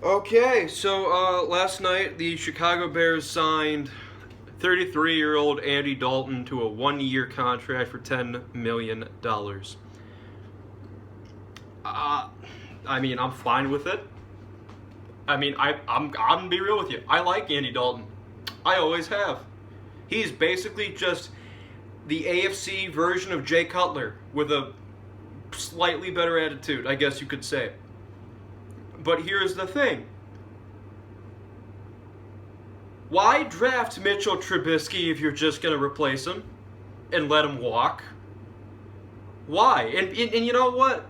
Okay, so last night the Chicago Bears signed 33-year-old Andy Dalton to a one-year contract for $10 million. I'm fine with it. I'm gonna be real with you. I like Andy Dalton. I always have. He's basically just the AFC version of Jay Cutler with a slightly better attitude, I guess you could say. But here's the thing. Why draft Mitchell Trubisky if you're just going to replace him and let him walk? Why? And you know what?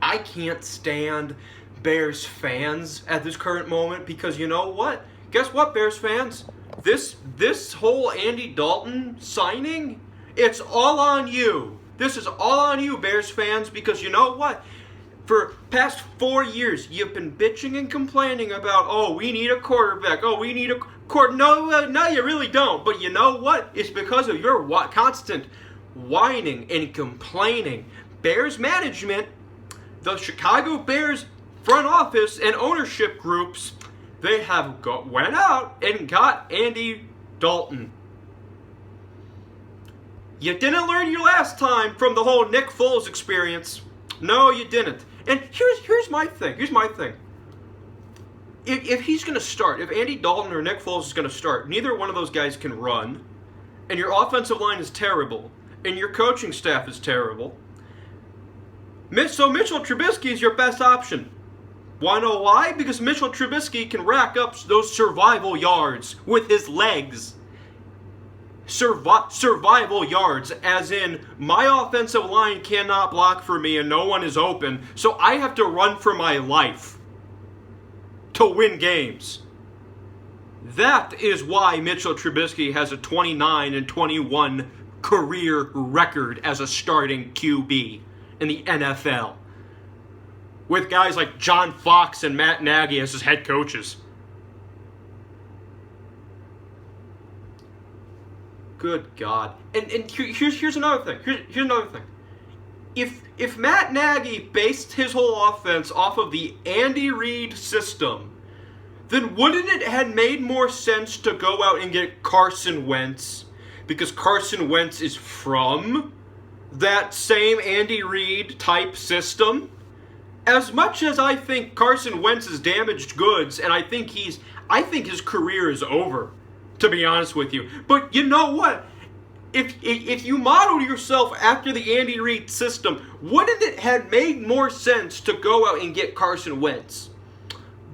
I can't stand Bears fans at this current moment because you know what? Guess what, Bears fans? This whole Andy Dalton signing, it's all on you. This is all on you, Bears fans, because you know what? For past 4 years, you've been bitching and complaining about, oh, we need a quarterback. Oh, we need a No, you really don't. But you know what? It's because of your constant whining and complaining. Bears management, the Chicago Bears front office and ownership groups, they have went out and got Andy Dalton. You didn't learn your last time from the whole Nick Foles experience. No, you didn't. And here's my thing. If he's going to start, if Andy Dalton or Nick Foles is going to start, neither one of those guys can run, and your offensive line is terrible, and your coaching staff is terrible. So Mitchell Trubisky is your best option. Want to know why? Because Mitchell Trubisky can rack up those survival yards with his legs. Survival yards, as in my offensive line cannot block for me and no one is open, so I have to run for my life to win games. That is why Mitchell Trubisky has a 29-21 career record as a starting QB in the NFL, with guys like John Fox and Matt Nagy as his head coaches. Good God. And here's another thing. Here's another thing. If Matt Nagy based his whole offense off of the Andy Reid system, then wouldn't it have made more sense to go out and get Carson Wentz? Because Carson Wentz is from that same Andy Reid type system. As much as I think Carson Wentz is damaged goods, and I think his career is over, to be honest with you. But you know what? If you model yourself after the Andy Reid system, wouldn't it have made more sense to go out and get Carson Wentz?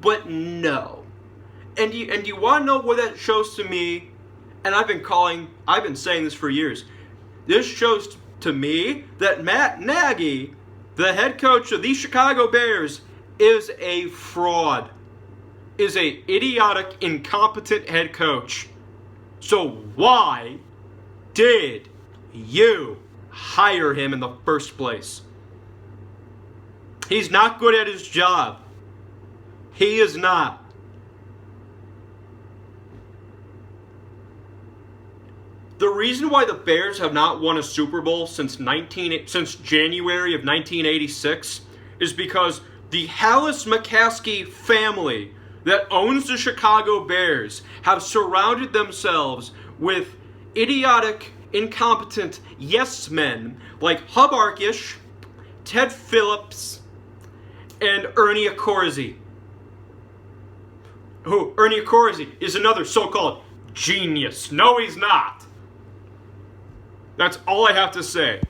But no. And you want to know what that shows to me? And I've been saying this for years. This shows to me that Matt Nagy, the head coach of the Chicago Bears, is a fraud. Is a idiotic, incompetent head coach. So why did you hire him in the first place? He's not good at his job. He is not. The reason why the Bears have not won a Super Bowl since January of 1986 is because the Hallis McCaskey family that owns the Chicago Bears have surrounded themselves with idiotic, incompetent yes men like Hub Arkish, Ted Phillips, and Ernie Accorsi. Who, Ernie Accorsi, is another so-called genius. No, he's not. That's all I have to say.